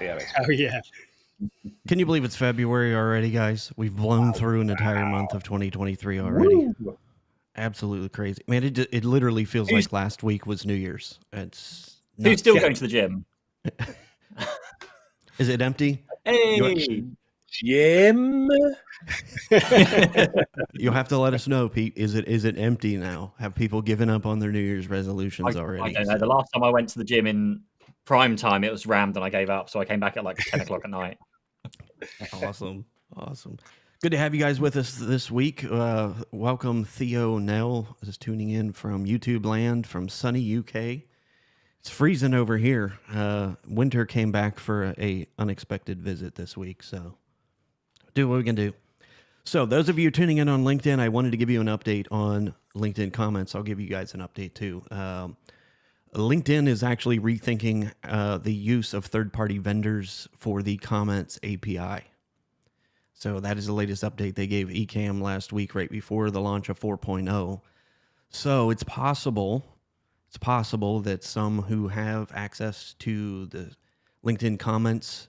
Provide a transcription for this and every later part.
Yeah, Oh, yeah. Can you believe it's February already, guys? We've blown through an entire month of 2023 already. Woo! Absolutely crazy. Man, it literally feels like last week was New Year's. It's Who's nuts. still going to the gym? Is it empty? Hey! Jim. You'll have to let us know, Pete. Is it empty now? Have people given up on their New Year's resolutions already? I don't know. The last time I went to the gym in prime time, it was rammed and I gave up. So I came back at like 10 o'clock at night. Awesome. Good to have you guys with us this week. Welcome, Theo Nell is tuning in from YouTube land, from sunny UK. It's freezing over here. Winter came back for a unexpected visit this week, so do what we can do. So those of you tuning in on LinkedIn, I wanted to give you an update on LinkedIn comments. I'll give you guys an update too. LinkedIn is actually rethinking the use of third-party vendors for the comments API. So that is the latest update they gave Ecamm last week, right before the launch of 4.0. So it's possible that some who have access to the LinkedIn comments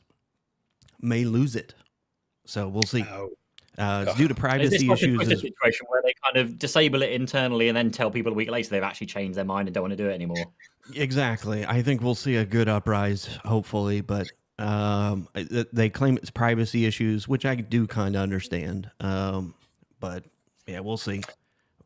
may lose it. So we'll see. It's due to privacy like issues. A situation where they kind of disable it internally and then tell people a week later they've actually changed their mind and don't want to do it anymore. Exactly. I think we'll see a good uprise, hopefully, but they claim it's privacy issues, which I do kind of understand. But yeah, we'll see.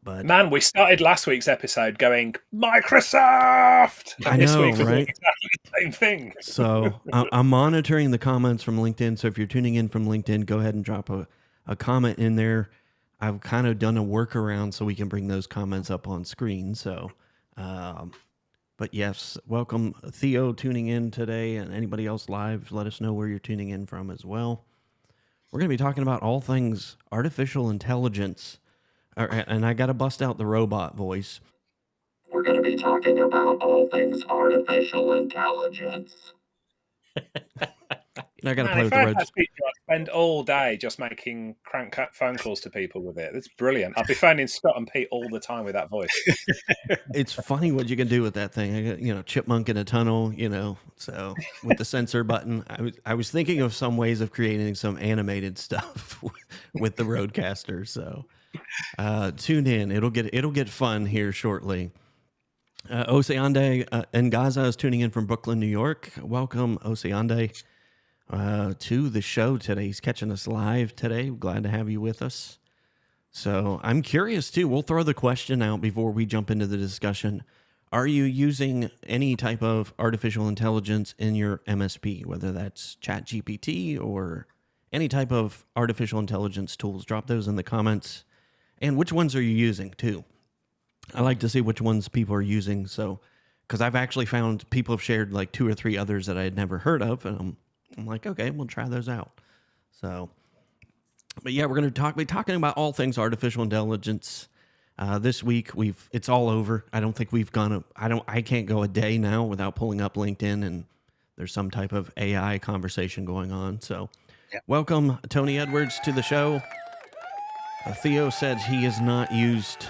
But Man, we started last week's episode going Microsoft. I know, week we're doing right? exactly the same thing. So I'm monitoring the comments from LinkedIn. So if you're tuning in from LinkedIn, go ahead and drop a comment in there. I've kind of done a workaround so we can bring those comments up on screen. So, but yes, welcome Theo tuning in today, and anybody else live, let us know where you're tuning in from as well. We're going to be talking about all things artificial intelligence. And I got to bust out the robot voice. We're going to be talking about all things artificial intelligence. I got to play with If the I had roads. that feature, I'd spend all day just making crank phone calls to people with it. It's brilliant. I'd be phoning Scott and Pete all the time with that voice. It's funny what you can do with that thing. Chipmunk in a tunnel, so with the sensor button. I was thinking of some ways of creating some animated stuff with the Roadcaster. So tune in. It'll get fun here shortly. Oceande Ngaza is tuning in from Brooklyn, New York. Welcome, Oceande, to the show today. He's catching us live today. Glad to have you with us. So I'm curious too. We'll throw the question out before we jump into the discussion. Are you using any type of artificial intelligence in your MSP, whether that's ChatGPT or any type of artificial intelligence tools? Drop those in the comments. And which ones are you using too? I like to see which ones people are using. So, because I've actually found people have shared like 2 or 3 others that I had never heard of, and I'm like, okay, we'll try those out. So, but yeah, we're going to be talking about all things artificial intelligence. This week it's all over. I don't think I can't go a day now without pulling up LinkedIn and there's some type of AI conversation going on. So Welcome Tony Edwards to the show. Theo said he has not used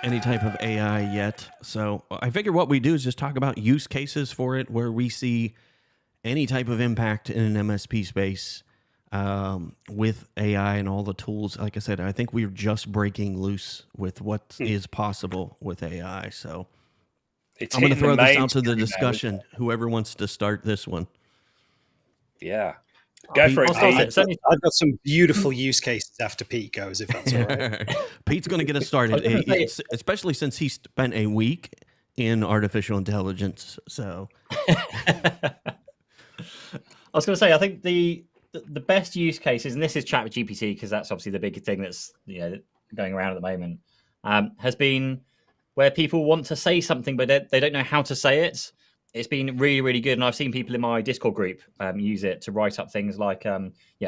any type of AI yet. So I figure what we do is just talk about use cases for it where we see any type of impact in an MSP space with AI and all the tools. Like I said, I think we're just breaking loose with what is possible with AI. So I'm going to throw this out to the discussion. Whoever wants to start this one. Yeah. Go for it. I've got some beautiful use cases after Pete goes, if that's all right. Pete's going to get us started, especially since he spent a week in artificial intelligence. So I was going to say, I think the best use cases, and this is ChatGPT because that's obviously the big thing that's going around at the moment, has been where people want to say something but they don't know how to say it. It's been really, really good, and I've seen people in my Discord group use it to write up things like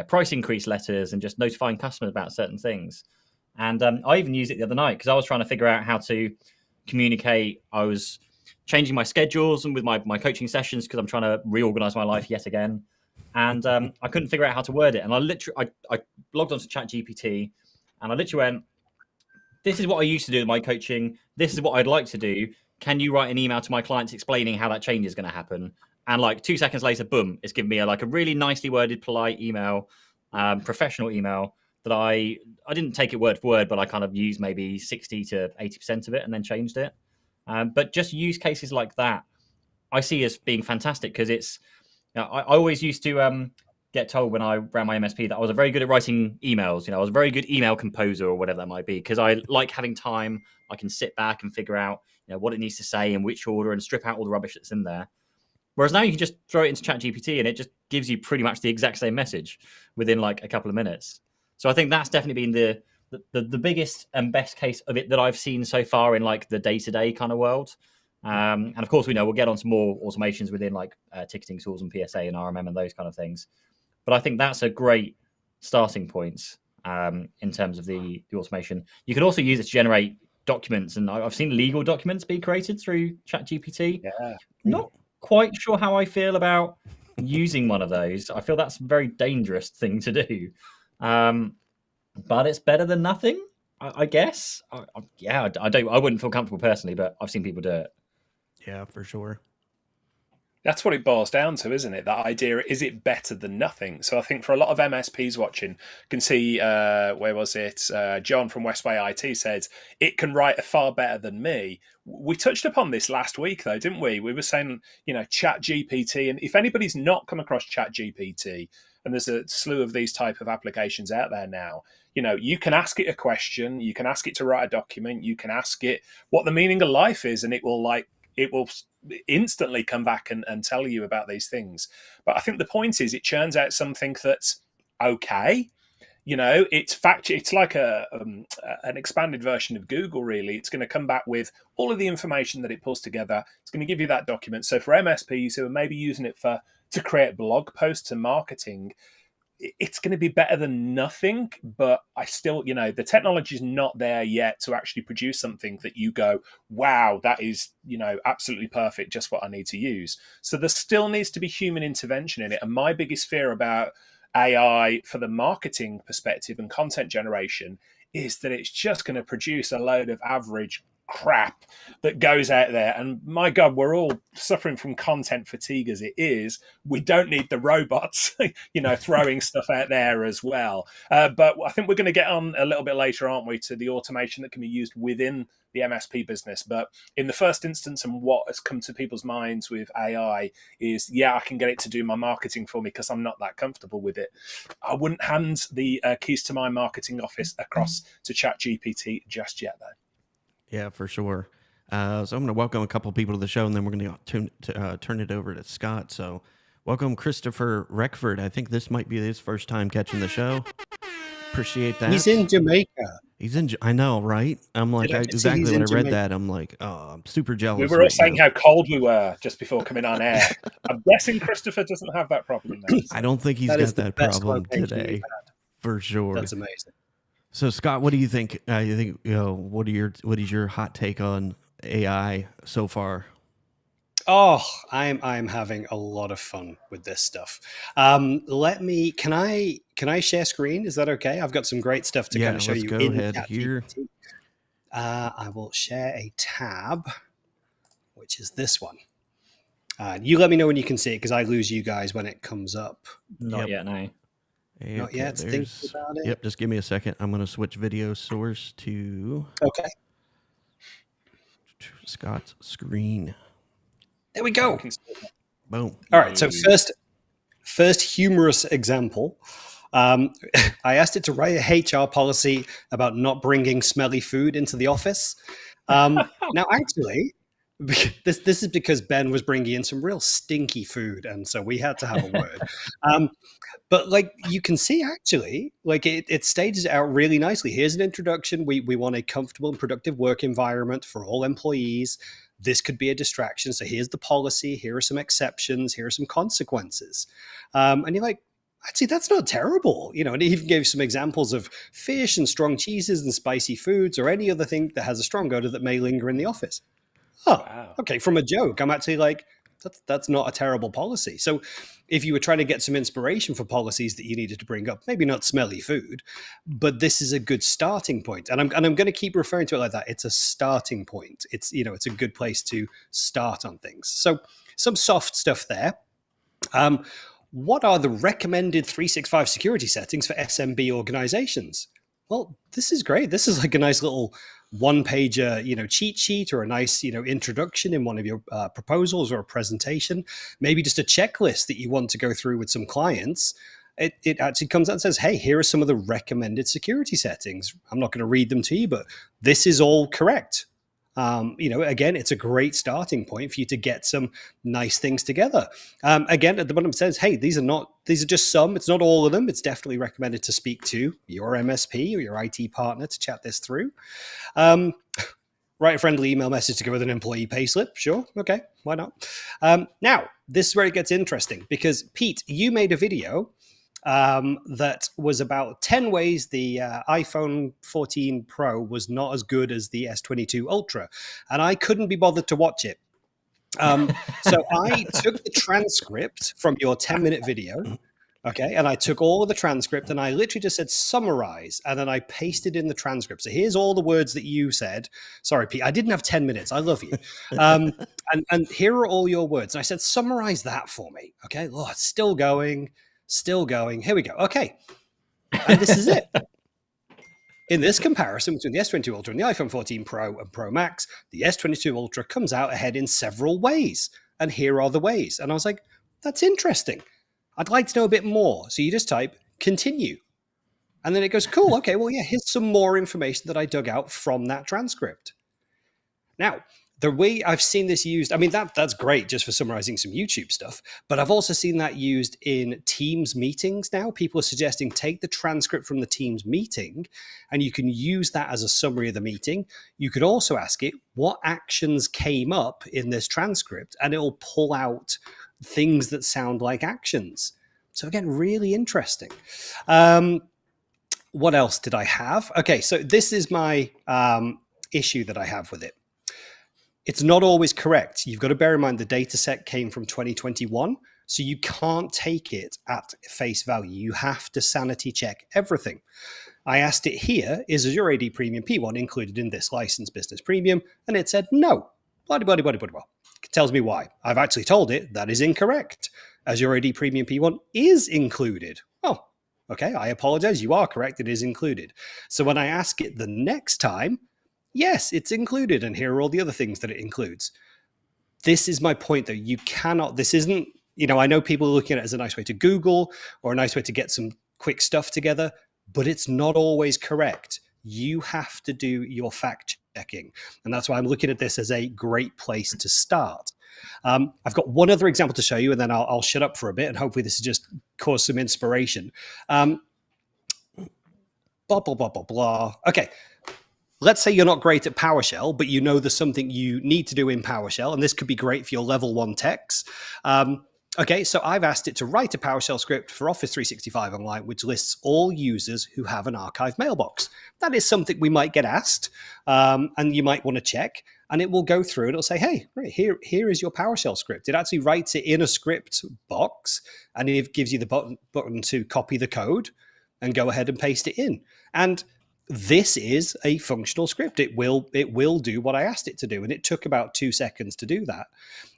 price increase letters and just notifying customers about certain things. And I even used it the other night because I was trying to figure out how to communicate. I was changing my schedules and with my coaching sessions because I'm trying to reorganize my life yet again. And I couldn't figure out how to word it. And I logged onto ChatGPT and I literally went, this is what I used to do in my coaching. This is what I'd like to do. Can you write an email to my clients explaining how that change is going to happen? and like 2 seconds later, boom, it's given me a really nicely worded, polite email, professional email that I didn't take it word for word, but I kind of used maybe 60 to 80% of it and then changed it. But just use cases like that, I see as being fantastic, because it's, I always used to get told when I ran my MSP that I was very good at writing emails. I was a very good email composer or whatever that might be, because I like having time. I can sit back and figure out what it needs to say in which order and strip out all the rubbish that's in there. Whereas now you can just throw it into ChatGPT and it just gives you pretty much the exact same message within like a couple of minutes. So I think that's definitely been the biggest and best case of it that I've seen so far in like the day-to-day kind of world. And of course, we'll get on to more automations within like ticketing tools and PSA and RMM and those kind of things. But I think that's a great starting point in terms of the automation. You can also use it to generate documents, and I've seen legal documents be created through ChatGPT. Yeah. Not quite sure how I feel about using one of those. I feel that's a very dangerous thing to do. But it's better than nothing, I guess. I wouldn't feel comfortable personally, but I've seen people do it. Yeah, for sure. That's what it boils down to, isn't it? That idea, is it better than nothing? So I think for a lot of MSPs watching, you can see, where was it? John from Westway IT said, it can write far better than me. We touched upon this last week, though, didn't we? We were saying, Chat GPT, and if anybody's not come across Chat GPT, and there's a slew of these type of applications out there now, you can ask it a question, you can ask it to write a document, you can ask it what the meaning of life is, and it will instantly come back and tell you about these things. But I think the point is, it churns out something that's okay. It's like an expanded version of Google, really. It's going to come back with all of the information that it pulls together. It's going to give you that document. So for MSPs who are maybe using it to create blog posts and marketing, it's going to be better than nothing. But I still, the technology is not there yet to actually produce something that you go, wow, that is, absolutely perfect, just what I need to use. So there still needs to be human intervention in it. And my biggest fear about AI for the marketing perspective and content generation is that it's just going to produce a load of average crap that goes out there. And my God, we're all suffering from content fatigue as it is. We don't need the robots, throwing stuff out there as well. But I think we're going to get on a little bit later, aren't we, to the automation that can be used within the MSP business. But in the first instance, and what has come to people's minds with AI is, I can get it to do my marketing for me because I'm not that comfortable with it. I wouldn't hand the keys to my marketing office across to ChatGPT just yet, though. Yeah, for sure. So I'm going to welcome a couple of people to the show, and then we're going to turn it over to Scott. So welcome, Christopher Reckford. I think this might be his first time catching the show. Appreciate that. He's in Jamaica. I know, right? I'm like, exactly when I read that, I'm like, oh, I'm super jealous. We were all saying how cold we were just before coming on air. I'm guessing Christopher doesn't have that problem now. I don't think he's got that problem today, for sure. That's amazing. So Scott, what do you think? What is your hot take on AI so far? Oh, I'm having a lot of fun with this stuff. Can I share screen? Is that okay? I've got some great stuff to kind of show you. Go ahead here. I will share a tab, which is this one. You let me know when you can see it, because I lose you guys when it comes up. Not yet, no. Not yet. Think about it. Yep, just give me a second. I'm going to switch video source to Scott's screen. There we go. Boom. All right. So first humorous example. I asked it to write a HR policy about not bringing smelly food into the office. Now, actually, this is because Ben was bringing in some real stinky food, and so we had to have a word. But like you can see, actually, like it stages it out really nicely. Here's an introduction. We want a comfortable and productive work environment for all employees. This could be a distraction. So here's the policy. Here are some exceptions. Here are some consequences. And you're like, actually, that's not terrible. And it even gave some examples of fish and strong cheeses and spicy foods or any other thing that has a strong odor that may linger in the office. Oh, wow. Okay. From a joke, I'm actually like, that's not a terrible policy. So if you were trying to get some inspiration for policies that you needed to bring up, maybe not smelly food, but this is a good starting point. And I'm going to keep referring to it like that. It's a starting point. It's a good place to start on things. So some soft stuff there. What are the recommended 365 security settings for SMB organizations? Well, this is great. This is like a nice little one-pager, cheat sheet, or a nice, introduction in one of your proposals or a presentation. Maybe just a checklist that you want to go through with some clients. It actually comes out and says, hey, here are some of the recommended security settings. I'm not going to read them to you, but this is all correct. Again, it's a great starting point for you to get some nice things together. Again, at the bottom it says, hey, these are just some, it's not all of them. It's definitely recommended to speak to your MSP or your IT partner to chat this through. Write a friendly email message to go with an employee payslip. Sure. Okay. Why not? Now, this is where it gets interesting, because Pete, you made a video that was about 10 ways the iPhone 14 Pro was not as good as the S22 Ultra. And I couldn't be bothered to watch it. So I took the transcript from your 10-minute video. Okay. And I took all of the transcript and I literally just said summarize, and then I pasted in the transcript. So here's all the words that you said. Sorry, Pete, I didn't have 10 minutes. I love you. And here are all your words. And I said, summarize that for me. Okay. Oh, it's still going. Here we go. Okay. And this is it. In this comparison between the S22 Ultra and the iPhone 14 Pro and Pro Max, the S22 Ultra comes out ahead in several ways. And here are the ways. And I was like, that's interesting. I'd like to know a bit more. So you just type continue. And then it goes, cool. Okay, well, yeah, here's some more information that I dug out from that transcript. Now, the way I've seen this used, I mean, that's great just for summarizing some YouTube stuff, but I've also seen that used in Teams meetings now. People are suggesting take the transcript from the Teams meeting and you can use that as a summary of the meeting. You could also ask it what actions came up in this transcript, and it will pull out things that sound like actions. So again, really interesting. What else did I have? Okay, so this is my issue that I have with it. It's not always correct. You've got to bear in mind the data set came from 2021, so you can't take it at face value. You have to sanity check everything. I asked it here, is Azure AD Premium P1 included in this license business premium? And it said no. Bloody. It tells me why. I've actually told it that is incorrect. Azure AD Premium P1 is included. Oh, okay, I apologize. You are correct. It is included. So when I ask it the next time, yes, it's included, and here are all the other things that it includes. This is my point, though. You cannot, this isn't, I know people are looking at it as a nice way to Google or a nice way to get some quick stuff together, but it's not always correct. You have to do your fact checking. And that's why I'm looking at this as a great place to start. I've got one other example to show you, and then I'll shut up for a bit, and hopefully this has just caused some inspiration. Blah, blah, blah, blah, blah. Okay. Let's say you're not great at PowerShell, but you know there's something you need to do in PowerShell, and this could be great for your level 1 techs. Okay, so I've asked it to write a PowerShell script for Office 365 Online, which lists all users who have an archive mailbox. That is something we might get asked, and you might want to check, and it will go through and it'll say, hey, right, here is your PowerShell script. It actually writes it in a script box, and it gives you the button to copy the code and go ahead and paste it in. And this is a functional script. It will do what I asked it to do. And it took about 2 seconds to do that.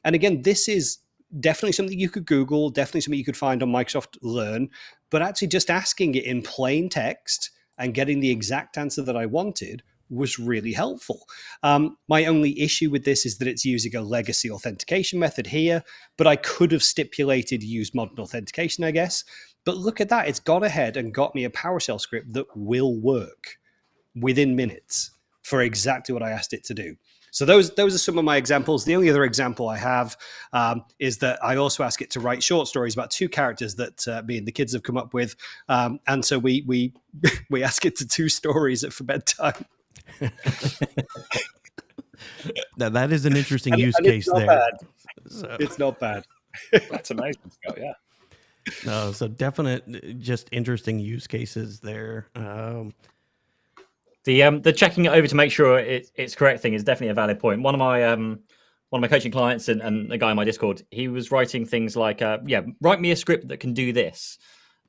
And again, this is definitely something you could Google, definitely something you could find on Microsoft Learn, but actually just asking it in plain text and getting the exact answer that I wanted was really helpful. My only issue with this is that it's using a legacy authentication method here, but I could have stipulated use modern authentication, I guess. But look at that. It's gone ahead and got me a PowerShell script that will work within minutes for exactly what I asked it to do. So those are some of my examples. The only other example I have is that I also ask it to write short stories about 2 characters that me and the kids have come up with. And so we ask it to 2 stories for bedtime. Now that is an interesting use case there. So. It's not bad. That's amazing, Scott. Yeah. No, so definite, just interesting use cases there. The checking it over to make sure it's correct thing is definitely a valid point. One of my coaching clients and a guy in my Discord, he was writing things like, write me a script that can do this.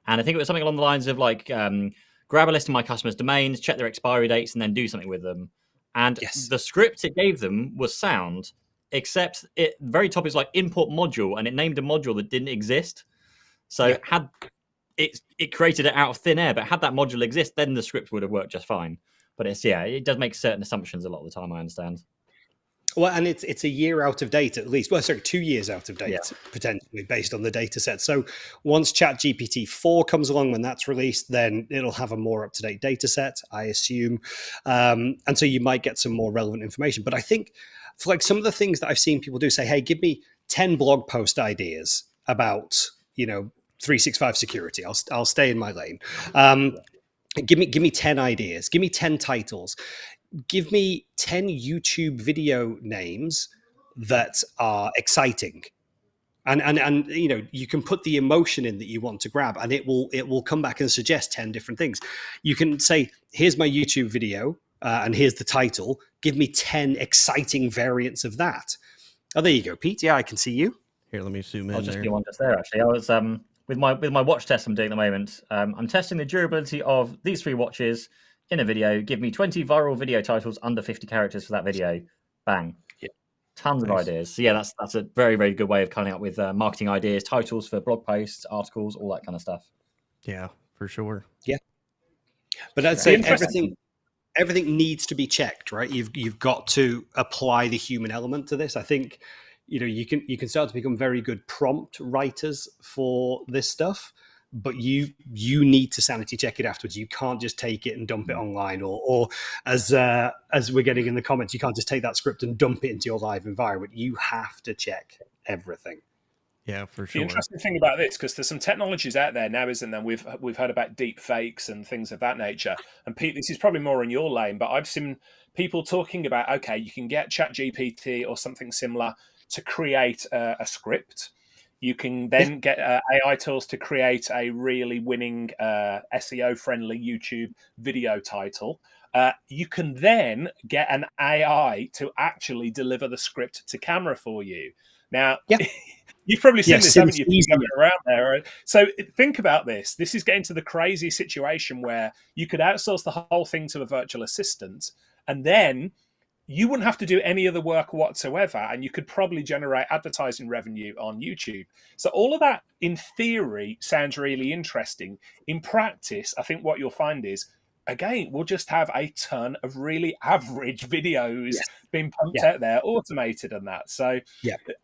And I think it was something along the lines of like, grab a list of my customers' domains, check their expiry dates, and then do something with them. And the script it gave them was sound, except it very top is like import module, and it named a module that didn't exist. So had it created it out of thin air, but had that module exist, then the script would have worked just fine. But it does make certain assumptions a lot of the time, I understand. Well, and it's a year out of date at least. Well, sorry, 2 years out of date, potentially, based on the data set. So once ChatGPT 4 comes along, when that's released, then it'll have a more up-to-date data set, I assume. And so you might get some more relevant information. But I think for like some of the things that I've seen people do, say, hey, give me 10 blog post ideas about, 365 security. I'll stay in my lane. Give me 10 ideas. Give me 10 titles. Give me 10 YouTube video names that are exciting. And you can put the emotion in that you want to grab, and it will come back and suggest 10 different things. You can say, here's my YouTube video, and here's the title. Give me 10 exciting variants of that. Oh, there you go, Pete. Yeah, I can see you. Here, let me zoom in. I'll just do one just there. Actually, I was with my watch test I'm doing at the moment. I'm testing the durability of these 3 watches in a video. Give me 20 viral video titles under 50 characters for that video. Bang. Tons of ideas. So yeah, that's a very, very good way of coming up with marketing ideas, titles for blog posts, articles, all that kind of stuff. Yeah, for sure. Yeah. But I'd say everything needs to be checked, right? You've got to apply the human element to this. I think, you can start to become very good prompt writers for this stuff, but you need to sanity check it afterwards. You can't just take it and dump it online, or as we're getting in the comments, you can't just take that script and dump it into your live environment. You have to check everything. Yeah, for sure. The interesting thing about this, because there's some technologies out there now, isn't there? We've heard about deep fakes and things of that nature. And Pete, this is probably more in your lane, but I've seen people talking about, okay, you can get ChatGPT or something similar to create a script. You can then get AI tools to create a really winning SEO-friendly YouTube video title. You can then get an AI to actually deliver the script to camera for you. Now, you've probably seen this, haven't you? Around there. So think about this. This is getting to the crazy situation where you could outsource the whole thing to a virtual assistant, and then you wouldn't have to do any of the work whatsoever, and you could probably generate advertising revenue on YouTube. So all of that, in theory, sounds really interesting. In practice, I think what you'll find is, again, we'll just have a ton of really average videos being pumped out there, automated and that. So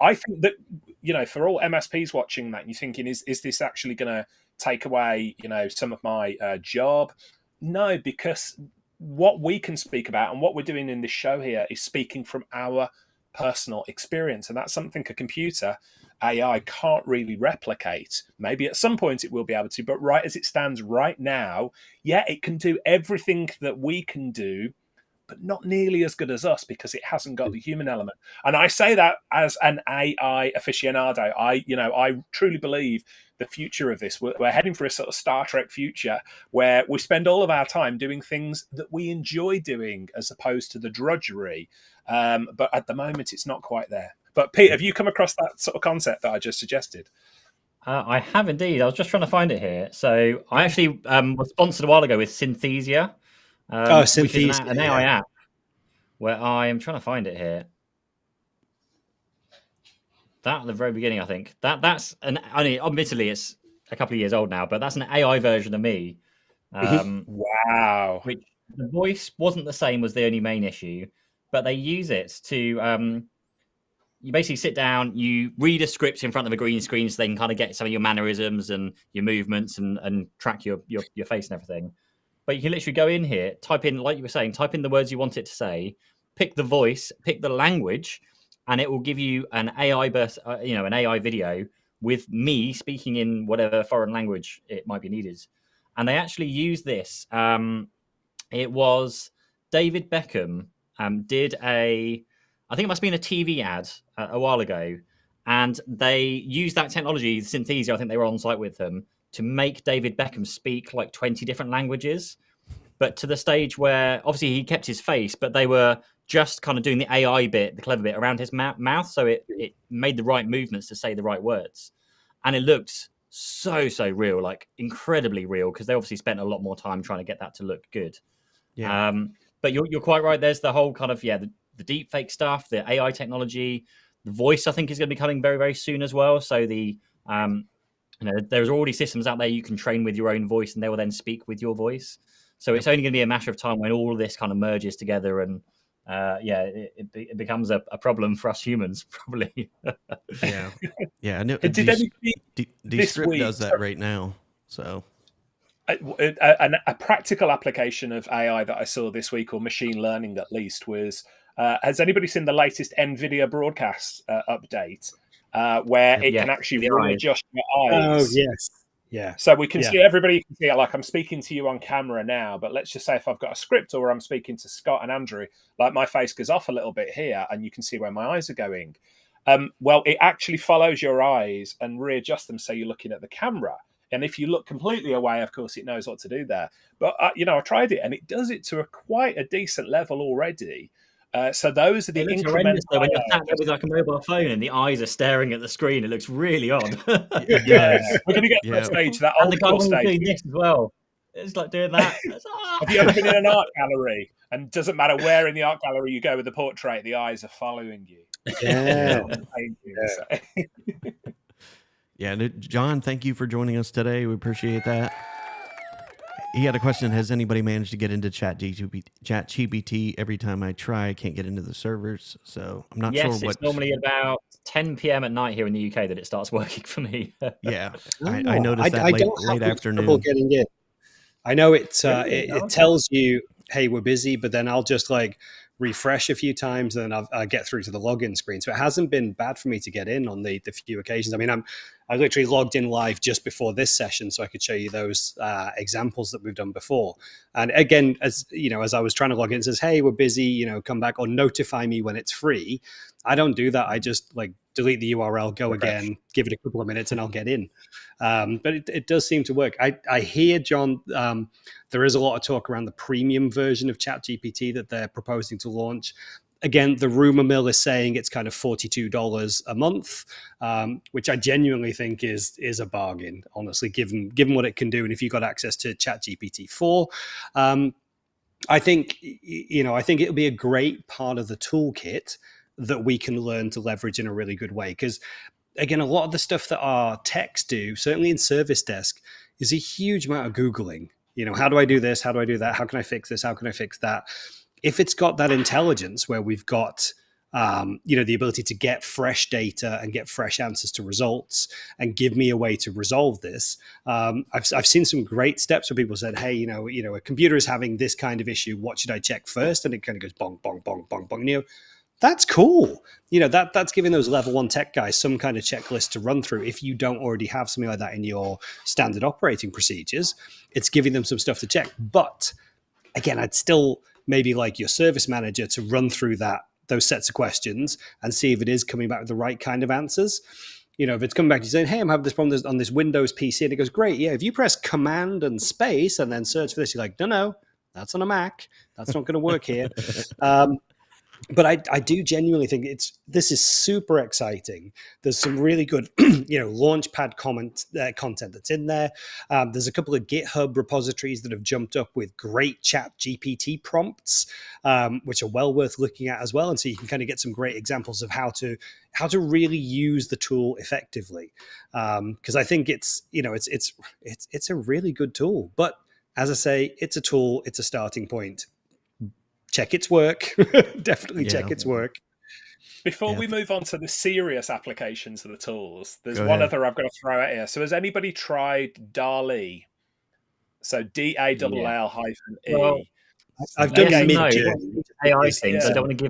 I think that, for all MSPs watching that, you're thinking, is this actually going to take away, some of my job? No, because what we can speak about and what we're doing in this show here is speaking from our personal experience. And that's something a computer AI can't really replicate. Maybe at some point it will be able to, but right as it stands right now, it can do everything that we can do, but not nearly as good as us because it hasn't got the human element. And I say that as an AI aficionado. I truly believe the future of this, we're heading for a sort of Star Trek future where we spend all of our time doing things that we enjoy doing as opposed to the drudgery. But at the moment, it's not quite there. But Pete, have you come across that sort of concept that I just suggested? I have indeed. I was just trying to find it here. So I actually was sponsored a while ago with Synthesia. Synthesia, which is an AI app where I am trying to find it here. That at the very beginning, I think that's admittedly it's a couple of years old now, but that's an AI version of me. Wow. Which the voice wasn't the same was the only main issue, but they use it to you basically sit down, you read a script in front of a green screen so they can kind of get some of your mannerisms and your movements and track your face and everything. But you can literally go in here, type in, like you were saying, type in the words you want it to say, pick the voice, pick the language, and it will give you an AI an AI video with me speaking in whatever foreign language it might be needed. And they actually use this. It was David Beckham did I think it must have been a TV ad a while ago, and they used that technology, Synthesia, I think they were on site with them, to make David Beckham speak like 20 different languages, but to the stage where obviously he kept his face, but they were just kind of doing the AI bit, the clever bit around his mouth, so it made the right movements to say the right words. And it looked so real, like incredibly real, because they obviously spent a lot more time trying to get that to look good. Yeah. But you're quite right. There's the whole kind of, the deep fake stuff, the AI technology, the voice, I think, is going to be coming very, very soon as well. So there's already systems out there you can train with your own voice, and they will then speak with your voice. So it's only going to be a matter of time when all of this kind of merges together, and it becomes a problem for us humans, probably. Yeah, yeah. I know Did anybody this Descript week does that right now. So a practical application of AI that I saw this week, or machine learning at least, was has anybody seen the latest NVIDIA broadcast update where it can actually the eyes. readjust your Oh eyes? yes, yeah. So we can Yeah. see, everybody can see it, like I'm speaking to you on camera now, but let's just say if I've got a script or I'm speaking to Scott and Andrew, like my face goes off a little bit here and you can see where my eyes are going. Well, it actually follows your eyes and readjusts them so you're looking at the camera. And if you look completely away, of course, it knows what to do there. But, I tried it and it does it to quite a decent level already. So those are the It looks incremental. horrendous though when you're sat there with like a mobile phone and the eyes are staring at the screen. It looks really odd. it Yeah, does. we're going to get to Yeah. that stage, that And old the guy school was stage. doing this as well. It's like doing that. Have you ever been in an art gallery and doesn't matter where in the art gallery you go with the portrait, the eyes are following you? Yeah. Yeah, John, thank you for joining us today. We appreciate that. He had a question. Has anybody managed to get into ChatGPT? Every time I try, I can't get into the servers. So I'm not sure what. It's normally about 10 p.m. at night here in the UK that it starts working for me. Yeah, I noticed that I late, don't have late much afternoon. trouble getting in. I know it Really? it tells you, hey, we're busy, but then I'll just like refresh a few times and then I get through to the login screen. So it hasn't been bad for me to get in on the few occasions. I mean, I literally logged in live just before this session so I could show you those examples that we've done before. And again, as I was trying to log in, it says, hey, we're busy, come back or notify me when it's free. I don't do that. I just like delete the URL, go again, give it a couple of minutes and I'll get in. But it does seem to work. I hear, John, there is a lot of talk around the premium version of ChatGPT that they're proposing to launch. Again, the rumor mill is saying it's kind of $42 a month, which I genuinely think is a bargain, honestly, given what it can do. And if you've got access to ChatGPT 4, I think it'll be a great part of the toolkit that we can learn to leverage in a really good way. Because again, a lot of the stuff that our techs do, certainly in Service Desk, is a huge amount of Googling. How do I do this? How do I do that? How can I fix this? How can I fix that? If it's got that intelligence where we've got, the ability to get fresh data and get fresh answers to results and give me a way to resolve this. I've seen some great steps where people said, hey, a computer is having this kind of issue. What should I check first? And it kind of goes bong, bong, bong, bong, bong. That's cool. That's giving those level 1 tech guys some kind of checklist to run through. If you don't already have something like that in your standard operating procedures, it's giving them some stuff to check. But again, I'd still maybe like your service manager to run through those sets of questions and see if it is coming back with the right kind of answers. If it's coming back to you saying, hey, I'm having this problem on this Windows PC, and it goes, great, yeah, if you press Command and space and then search for this, you're like, no, that's on a Mac. That's not going to work here. But I do genuinely think this is super exciting. There's some really good, Launchpad content that's in there. There's a couple of GitHub repositories that have jumped up with great ChatGPT prompts, which are well worth looking at as well. And so you can kind of get some great examples of how to really use the tool effectively. Because I think it's a really good tool. But as I say, it's a tool. It's a starting point. Check its work. Definitely check its work. Before we move on to the serious applications of the tools, there's Go one ahead. other I've got to throw out here. So has anybody tried DALL-E? So DALL-E. Well, I've done yes and no. Midjourney. AI things. I don't want to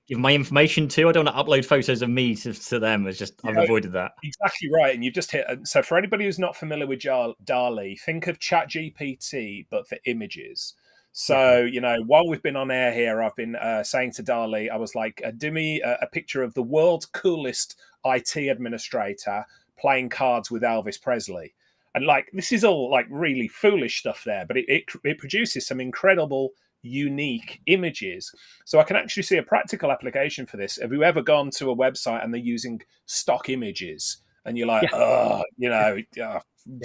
give my information to. I don't want to upload photos of me to them. It's just I've avoided that. Exactly right. And you've just hit. So for anybody who's not familiar with DALL-E, think of ChatGPT, but for images. So, while we've been on air here, I've been saying to DALL-E, I was like, do me a picture of the world's coolest IT administrator playing cards with Elvis Presley. And like, this is all like really foolish stuff there, but it produces some incredible, unique images. So I can actually see a practical application for this. Have you ever gone to a website and they're using stock images and you're like,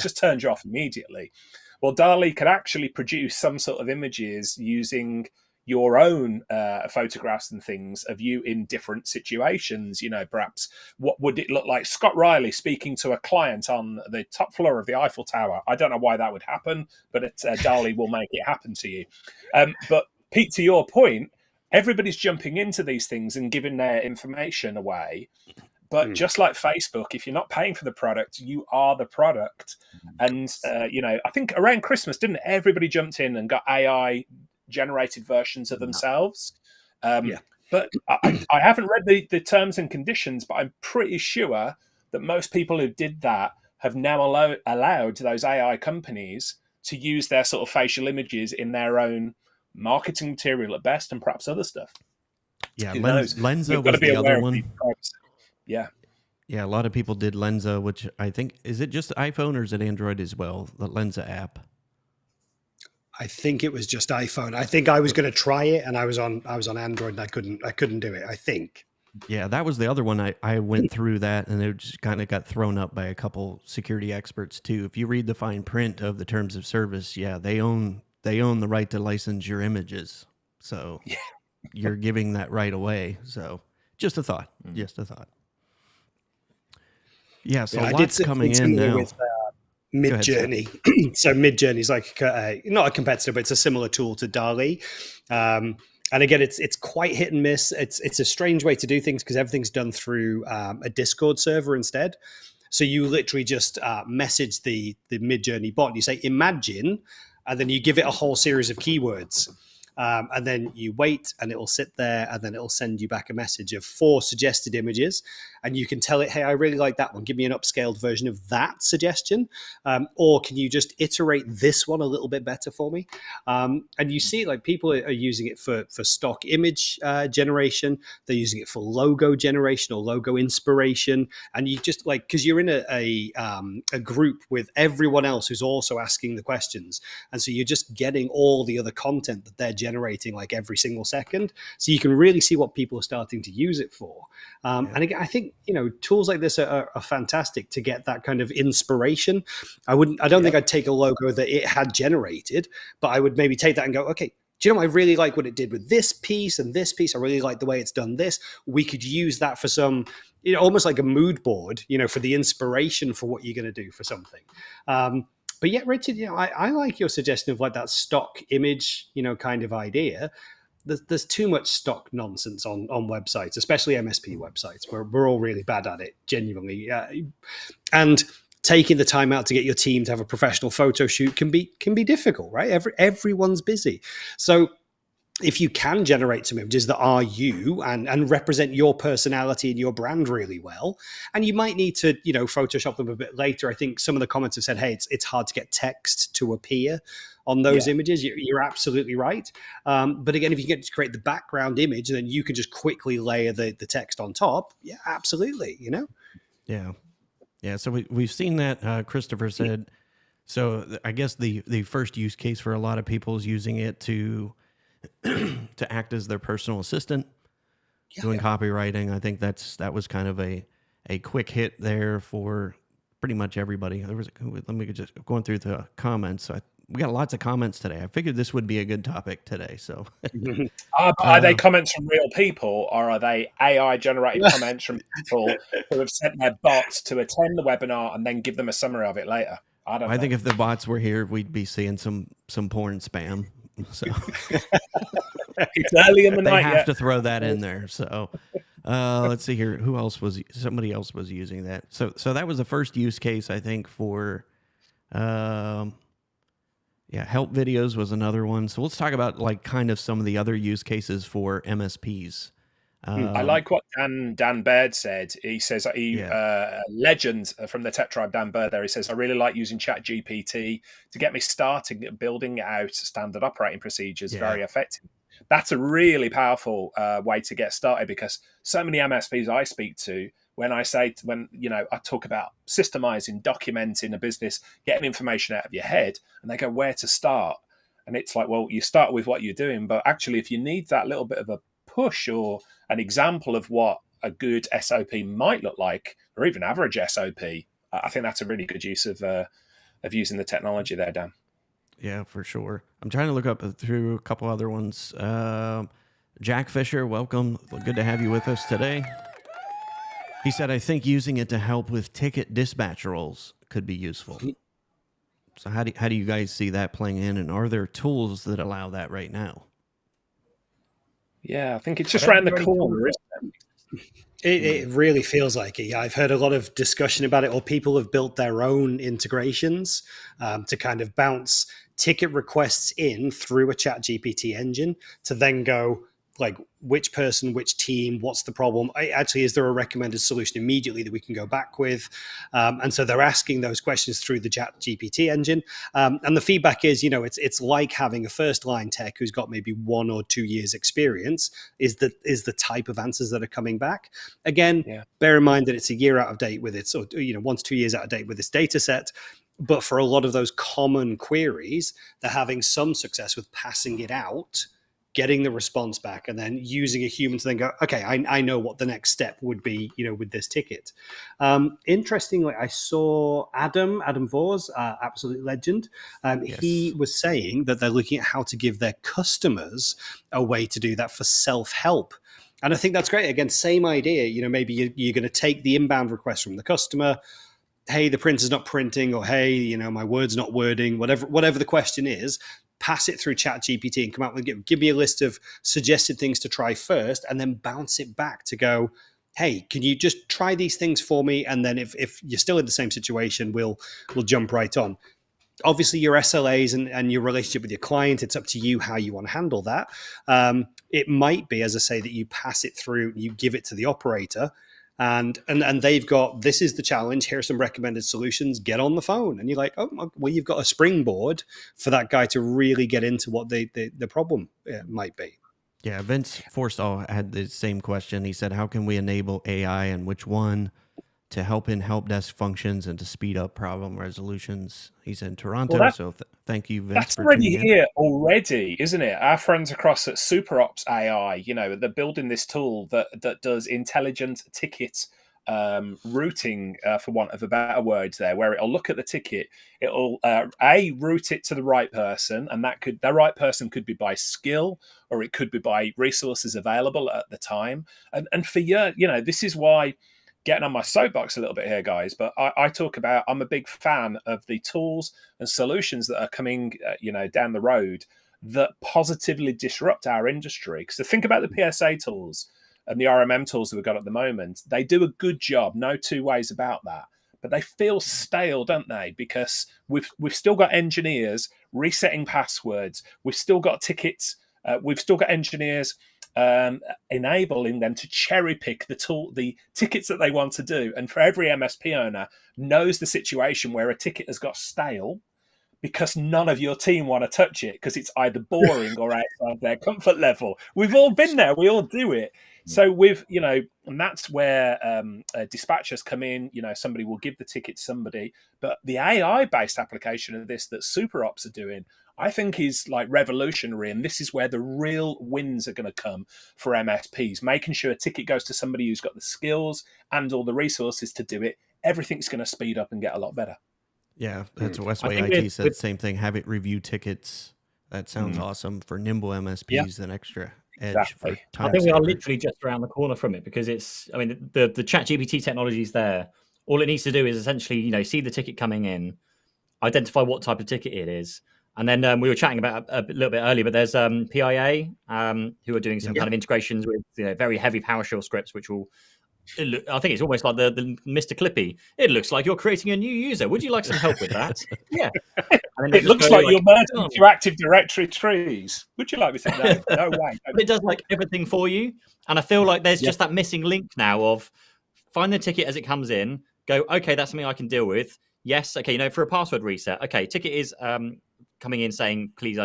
just turns you off immediately? Well, DALL-E could actually produce some sort of images using, your own photographs and things of you in different situations. Perhaps what would it look like Scott Riley speaking to a client on the top floor of the Eiffel Tower? I don't know why that would happen, but DALL-E will make it happen to you. But Pete, to your point, everybody's jumping into these things and giving their information away. But just like Facebook, if you're not paying for the product, you are the product. And, I think around Christmas, didn't everybody jumped in and got AI generated versions of themselves? Yeah. But I haven't read the terms and conditions, but I'm pretty sure that most people who did that have now allowed those AI companies to use their sort of facial images in their own marketing material at best, and perhaps other stuff. Yeah, Who knows? Lenza We've got to was be the aware other of one. these privacy. Yeah. Yeah, a lot of people did Lenza, which I think, is it just iPhone or is it Android as well? The Lenza app. I think it was just iPhone. I think I was going to try it, and I was on Android, and I couldn't do it. I think. Yeah, that was the other one. I went through that, and it just kind of got thrown up by a couple security experts too. If you read the fine print of the terms of service, yeah, they own the right to license your images. So you're giving that right away. So just a thought. Just a thought. Yeah, so lots coming in now. With Midjourney. So Midjourney is like not a competitor, but it's a similar tool to DALL-E. And again, it's quite hit and miss. It's a strange way to do things because everything's done through a Discord server instead. So you literally just message the Midjourney bot and you say, imagine, and then you give it a whole series of keywords. And then you wait and it will sit there and then it will send you back a message of 4 suggested images. And you can tell it, hey, I really like that one. Give me an upscaled version of that suggestion. Or can you just iterate this one a little bit better for me? And you see like people are using it for stock image generation. They're using it for logo generation or logo inspiration. And you just like, because you're in a group with everyone else who's also asking the questions. And so you're just getting all the other content that they're generating like every single second. So you can really see what people are starting to use it for. And again, I think, tools like this are fantastic to get that kind of inspiration. I don't think I'd take a logo that it had generated, but I would maybe take that and go, okay, do you know, I really like what it did with this piece and this piece. I really like the way it's done this. We could use that for some, almost like a mood board, for the inspiration for what you're going to do for something. But yeah, Richard, I like your suggestion of like that stock image, kind of idea. There's too much stock nonsense on websites, especially MSP websites. We're all really bad at it, genuinely. And taking the time out to get your team to have a professional photo shoot can be difficult, right? Everyone's busy. So if you can generate some images that are you and represent your personality and your brand really well, and you might need to, Photoshop them a bit later. I think some of the comments have said, hey, it's hard to get text to appear on those images. You're absolutely right. But again, if you get to create the background image, then you can just quickly layer the text on top. Yeah, absolutely. Yeah. Yeah. So we've seen that. Christopher said, so I guess the first use case for a lot of people is using it to act as their personal assistant, doing copywriting. I think that was kind of a quick hit there for pretty much everybody. Let me just going through the comments. We got lots of comments today. I figured this would be a good topic today. So, are they comments from real people, or are they AI generated comments from people who have sent their bots to attend the webinar and then give them a summary of it later? I don't know. I think if the bots were here, we'd be seeing some porn spam. So it's early in the night. They have to throw that in there. So let's see here. Somebody else was using that. So that was the first use case, I think, for help videos was another one. So let's talk about like kind of some of the other use cases for MSPs. I like what Dan Baird said. He says legend from the Tech Tribe, Dan Baird there. He says, I really like using Chat GPT to get me started building out standard operating procedures. Very effective. That's a really powerful way to get started, because so many MSPs I speak to, when I talk about systemizing, documenting a business, getting information out of your head, and they go, where to start? And it's like, well, you start with what you're doing. But actually, if you need that little bit of a push or an example of what a good SOP might look like, or even average SOP, I think that's a really good use of using the technology there, Dan. Yeah, for sure. I'm trying to look up through a couple other ones. Jack Fisher, welcome. Good to have you with us today. He said, I think using it to help with ticket dispatch roles could be useful. So how do you guys see that playing in? And are there tools that allow that right now? Yeah, I think it's I just don't around think the there are any corner, tools isn't it? It really feels like it. Yeah, I've heard a lot of discussion about it, or people have built their own integrations to kind of bounce ticket requests in through a chat GPT engine to then go like which person, which team, what's the problem? Actually, is there a recommended solution immediately that we can go back with? And so they're asking those questions through the chat GPT engine. And the feedback is, it's like having a first line tech who's got maybe 1 or 2 years experience is the type of answers that are coming back. Again, Yeah. bear in mind that it's a year out of date with its, or 1 to 2 years out of date with this data set. But for a lot of those common queries, they're having some success with passing it out, getting the response back, and then using a human to then go, okay, I know what the next step would be, with this ticket. Interestingly, I saw Adam Vors, absolute legend. Yes. He was saying that they're looking at how to give their customers a way to do that for self-help. And I think that's great. Again, same idea. Maybe you're going to take the inbound request from the customer. Hey, the printer's not printing, or hey, my word's not wording, whatever the question is, pass it through chat GPT and come out with, give me a list of suggested things to try first, and then bounce it back to go, hey, can you just try these things for me? And then if you're still in the same situation, we'll jump right on. Obviously, your SLAs and your relationship with your client, it's up to you how you want to handle that. It might be, as I say, that you pass it through, you give it to the operator, and they've got, this is the challenge, here are some recommended solutions, get on the phone. And you're like, oh, well, you've got a springboard for that guy to really get into what the problem might be. Yeah, Vince Forstall had the same question. He said, how can we enable AI and which one to help in help desk functions and to speed up problem resolutions? He's in Toronto, Well, so thank you, Vince, that's for already tuning in. here already, isn't it? Our friends across at SuperOps AI, they're building this tool that does intelligent ticket routing, for want of a better word there, where it'll look at the ticket, it'll route it to the right person, and that right person could be by skill, or it could be by resources available at the time. And for this is why, getting on my soapbox a little bit here, guys, but I talk about, I'm a big fan of the tools and solutions that are coming, down the road that positively disrupt our industry. Because think about the PSA tools and the RMM tools that we've got at the moment. They do a good job, no two ways about that. But they feel stale, don't they? Because we've still got engineers resetting passwords. We've still got tickets. We've still got engineers enabling them to cherry pick the tickets that they want to do. And for every MSP owner knows the situation where a ticket has got stale because none of your team want to touch it because it's either boring or outside their comfort level. We've all been there. We all do it. So and that's where dispatchers come in. Somebody will give the ticket to somebody, but the AI-based application of this that SuperOps are doing, I think, is like revolutionary. And this is where the real wins are going to come for MSPs, making sure a ticket goes to somebody who's got the skills and all the resources to do it. Everything's going to speed up and get a lot better. Yeah, that's what I Westway think IT said. Same thing. Have it review tickets. That sounds awesome for nimble MSPs. An extra edge Exactly. for time. I think we are saver. literally just around the corner from it, because the chat GPT technology is there. All it needs to do is essentially, see the ticket coming in, identify what type of ticket it is. And then we were chatting about a little bit earlier, but there's PIA who are doing some kind of integrations with very heavy PowerShell scripts, which will, I think it's almost like the Mr. Clippy. It looks like you're creating a new user. Would you like some help with that? Yeah. And It looks like you're merging your Active Directory trees. Would you like me to? No way. But it does like everything for you. And I feel like there's just that missing link now of find the ticket as it comes in, go, okay, that's something I can deal with. Yes, okay, for a password reset. Okay, ticket is coming in saying, please,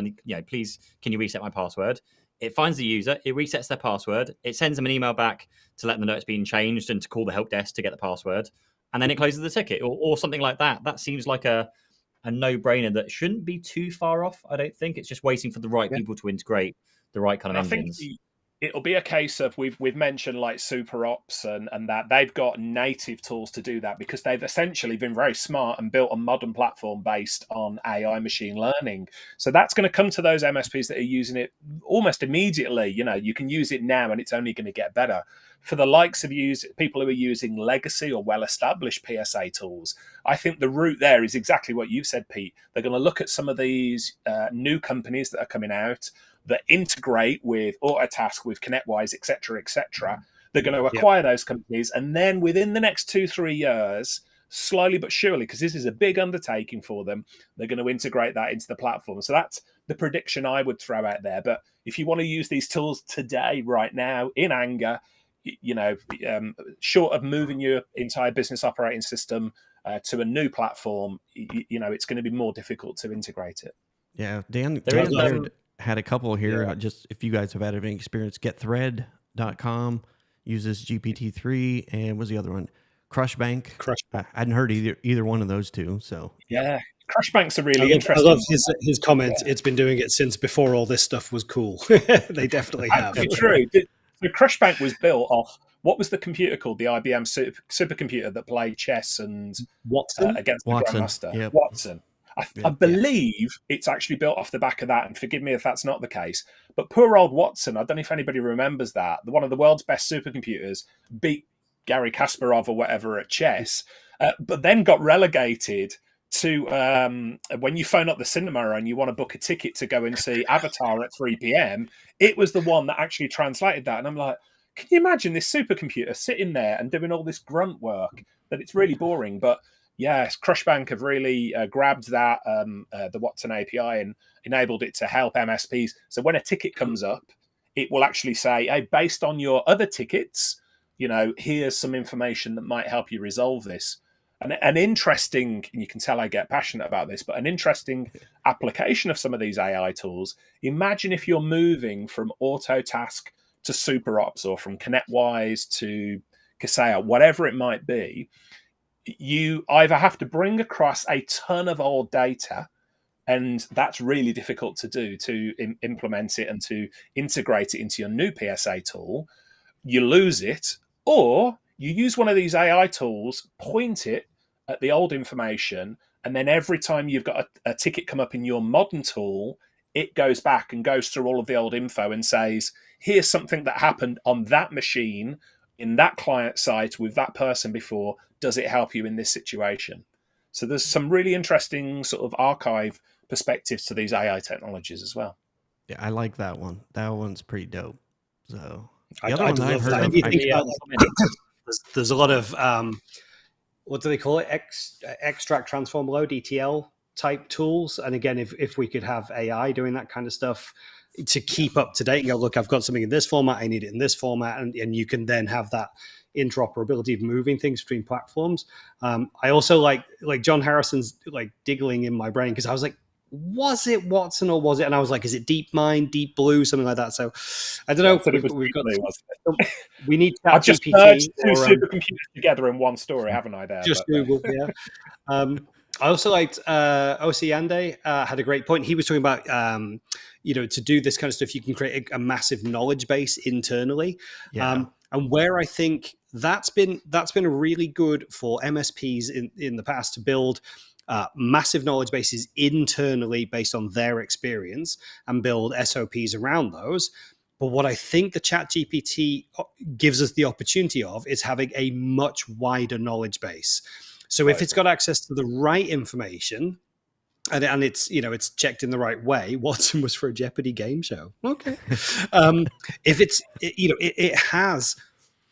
please, can you reset my password? It finds the user, it resets their password, it sends them an email back to let them know it's been changed and to call the help desk to get the password, and then it closes the ticket or something like that. That seems like a no-brainer that shouldn't be too far off, I don't think. It's just waiting for the right people to integrate the right kind of engines. it'll be a case of we've mentioned like super ops and that they've got native tools to do that because they've essentially been very smart and built a modern platform based on AI machine learning. So that's going to come to those MSPs that are using it almost immediately. You can use it now and it's only going to get better. For the likes of people who are using legacy or well-established PSA tools, I think the route there is exactly what you've said, Pete. They're going to look at some of these new companies that are coming out that integrate with Autotask, with ConnectWise, etc., etc. They're going to acquire those companies, and then within the next 2-3 years, slowly but surely, because this is a big undertaking for them, they're going to integrate that into the platform. So that's the prediction I would throw out there. But if you want to use these tools today, right now, in anger, short of moving your entire business operating system to a new platform, it's going to be more difficult to integrate it. Yeah, Dan There is, Baird had a couple here. Just if you guys have had any experience, getthread.com uses GPT-3, and what's the other one? Crushbank. I hadn't heard either one of those two. So yeah, Crushbank's a really interesting. I love his comment. Yeah. It's been doing it since before all this stuff was cool. They definitely have. True. The Crushbank was built off, what was the computer called? The IBM supercomputer that played chess and Watson? Against the Grandmaster. Yep. Watson. I believe it's actually built off the back of that, and forgive me if that's not the case. But poor old Watson, I don't know if anybody remembers that. One of the world's best supercomputers beat Gary Kasparov or whatever at chess, but then got relegated to when you phone up the cinema and you want to book a ticket to go and see Avatar at 3 p.m, it was the one that actually translated that. And I'm like, can you imagine this supercomputer sitting there and doing all this grunt work that it's really boring? But yes, Crushbank have really grabbed that, the Watson API, and enabled it to help MSPs. So when a ticket comes up, it will actually say, hey, based on your other tickets, here's some information that might help you resolve this. And an interesting, and you can tell I get passionate about this, but an interesting application of some of these AI tools. Imagine if you're moving from Autotask to SuperOps, or from ConnectWise to Kaseya, whatever it might be. You either have to bring across a ton of old data, and that's really difficult to do, to implement it and to integrate it into your new PSA tool. You lose it, or you use one of these AI tools, point it at the old information, and then every time you've got a ticket come up in your modern tool, it goes back and goes through all of the old info and says, here's something that happened on that machine, in that client site with that person before. Does it help you in this situation? So there's some really interesting sort of archive perspectives to these AI technologies as well. Yeah, I like that one. That one's pretty dope. So the other one I've heard of, there's a lot of what do they call it? Extract, transform, load, ETL type tools. And again, if we could have AI doing that kind of stuff to keep up to date and go, look, I've got something in this format, I need it in this format, and you can then have that interoperability of moving things between platforms. I also like John Harrison's like diggling in my brain, because I was like, was it Watson or was it? And I was like, is it DeepMind, Deep Blue, something like that? So I don't know. We need I've just merged two supercomputers together in one story, haven't I? There, just Google, yeah. I also liked O.C. Ande had a great point. He was talking about, to do this kind of stuff, you can create a massive knowledge base internally. Yeah. And where I think that's been really good for MSPs in the past to build massive knowledge bases internally based on their experience and build SOPs around those. But what I think the ChatGPT gives us the opportunity of is having a much wider knowledge base. So if it's got access to the right information and it's checked in the right way, Watson was for a Jeopardy game show. Okay. If it has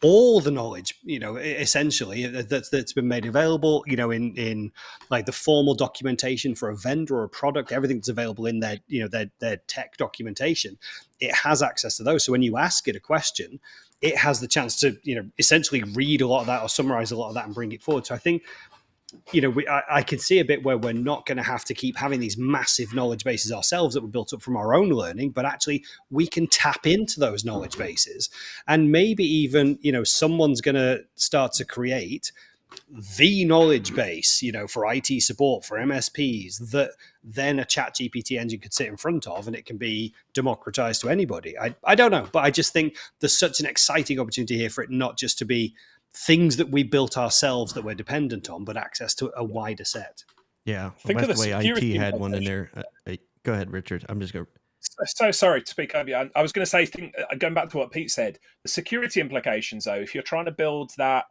all the knowledge, essentially that's been made available, in like the formal documentation for a vendor or a product, everything that's available in their tech documentation, it has access to those. So when you ask it a question, it has the chance to, essentially read a lot of that or summarize a lot of that and bring it forward. So I think, I could see a bit where we're not going to have to keep having these massive knowledge bases ourselves that were built up from our own learning, but actually we can tap into those knowledge bases. And maybe even, someone's going to start to create the knowledge base, for IT support, for MSPs, that then a chat GPT engine could sit in front of, and it can be democratized to anybody. I don't know, but I just think there's such an exciting opportunity here for it not just to be things that we built ourselves that we're dependent on, but access to a wider set. Yeah, Think of the Westway security IT had one in implications. there. Go ahead, Richard. I'm just going. So sorry to speak over you. I was going to say, going back to what Pete said, the security implications, though, if you're trying to build that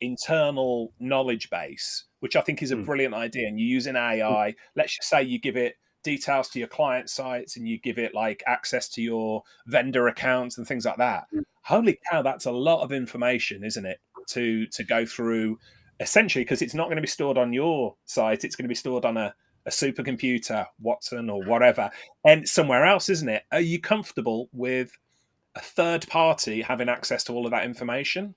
internal knowledge base, which I think is a brilliant idea, and you use an AI, let's just say you give it details to your client sites and you give it like access to your vendor accounts and things like that. Holy cow, that's a lot of information, isn't it? To go through, essentially, because it's not going to be stored on your site, it's going to be stored on a supercomputer, Watson or whatever, and somewhere else, isn't it? Are you comfortable with a third party having access to all of that information?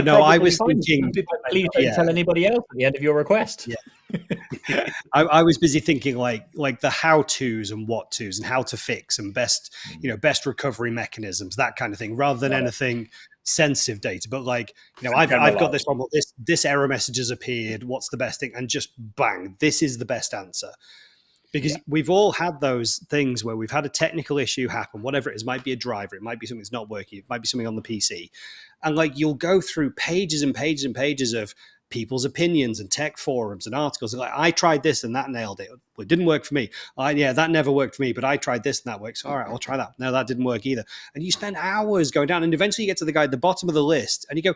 No, I was thinking. Please don't tell anybody else at the end of your request. Yeah. I was busy thinking like the how to's and what to's and how to fix and best recovery mechanisms, that kind of thing, rather than anything sensitive data. But I've got this problem. This error message has appeared. What's the best thing? And just bang, this is the best answer. Because we've all had those things where we've had a technical issue happen, whatever it is. It might be a driver, it might be something that's not working, it might be something on the PC. And you'll go through pages and pages and pages of people's opinions and tech forums and articles. And I tried this and that nailed it. Well, it didn't work for me. That never worked for me, but I tried this and that works. All right, I'll try that. No, that didn't work either. And you spend hours going down, and eventually you get to the guy at the bottom of the list and you go,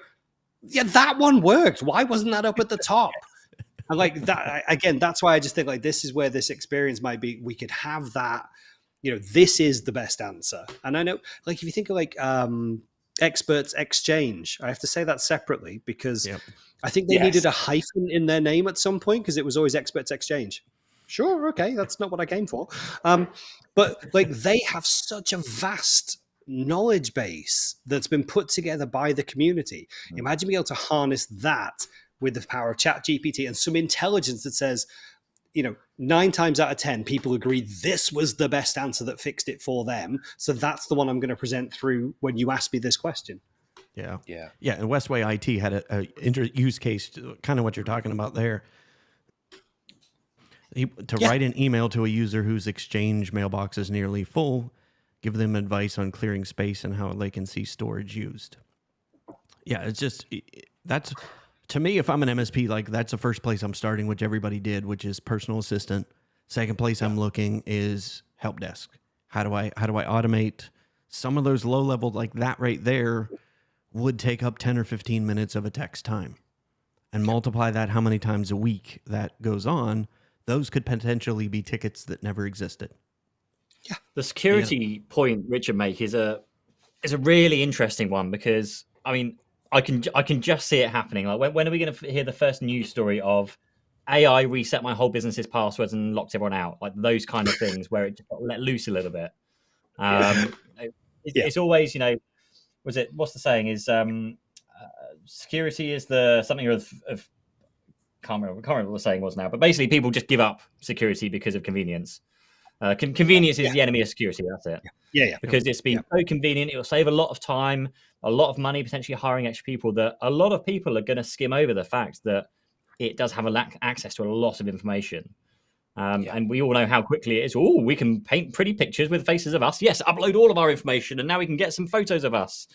yeah, that one worked. Why wasn't that up at the top? And that, again, that's why I just think this is where this experience might be. We could have that, this is the best answer. And I know, if you think of Experts Exchange, I have to say that separately because I think they needed a hyphen in their name at some point because it was always Experts Exchange. Sure, okay, that's not what I came for. But they have such a vast knowledge base that's been put together by the community. Imagine being able to harness that with the power of chat GPT and some intelligence that says, 9 times out of 10, people agree this was the best answer that fixed it for them. So that's the one I'm going to present through when you ask me this question. Yeah. And Westway IT had a use case, kind of what you're talking about there. Write an email to a user whose Exchange mailbox is nearly full, give them advice on clearing space and how they can see storage used. Yeah, it's just, that's... To me, if I'm an MSP, that's the first place I'm starting, which everybody did, which is personal assistant. Second place I'm looking is help desk. How do I automate some of those low level, that right there would take up 10 or 15 minutes of a tech's time, and multiply that how many times a week that goes on. Those could potentially be tickets that never existed. Yeah, the security point Richard make is a really interesting one because I can just see it happening. When are we going to hear the first news story of AI reset my whole business's passwords and locked everyone out? Those kind of things where it just got let loose a little bit. It's always, what's the saying is security is the something of can't remember what the saying was now, but basically people just give up security because of convenience. Convenience is the enemy of security. That's it. Because it's been so convenient, it will save a lot of time, a lot of money, potentially hiring extra people. That a lot of people are going to skim over the fact that it does have access to a lot of information, and we all know how quickly it is. Oh, we can paint pretty pictures with faces of us. Yes, upload all of our information, and now we can get some photos of us.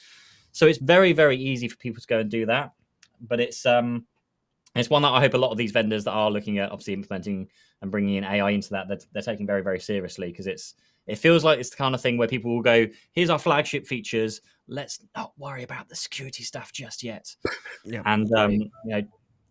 So it's very, very easy for people to go and do that. But it's one that I hope a lot of these vendors that are looking at obviously implementing and bringing in AI into that, they're taking very, very seriously, because it feels like it's the kind of thing where people will go, here's our flagship features, let's not worry about the security stuff just yet. And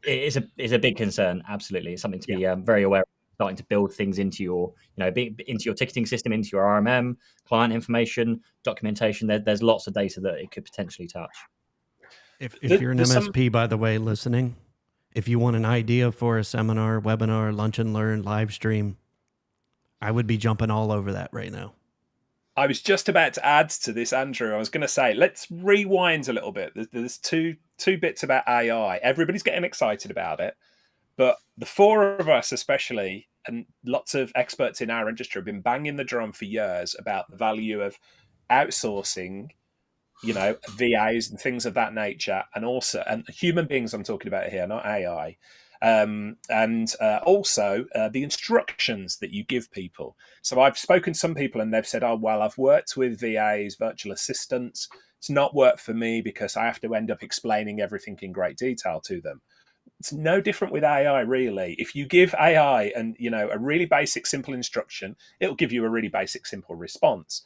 it is a big concern. Absolutely, it's something to be very aware of. Starting to build things into your into your ticketing system, into your RMM, client information, documentation. There's lots of data that it could potentially touch. If you're an MSP, by the way, listening, if you want an idea for a seminar, webinar, lunch and learn, live stream, I would be jumping all over that right now. I was just about to add to this, Andrew. I was going to say, let's rewind a little bit. There's two bits about AI. Everybody's getting excited about it, but the four of us especially, and lots of experts in our industry, have been banging the drum for years about the value of outsourcing VAs and things of that nature, and human beings I'm talking about here, not AI. And also the instructions that you give people. So I've spoken to some people and they've said, oh, well, I've worked with VAs, virtual assistants. It's not worked for me because I have to end up explaining everything in great detail to them. It's no different with AI, really. If you give AI a really basic, simple instruction, it'll give you a really basic, simple response.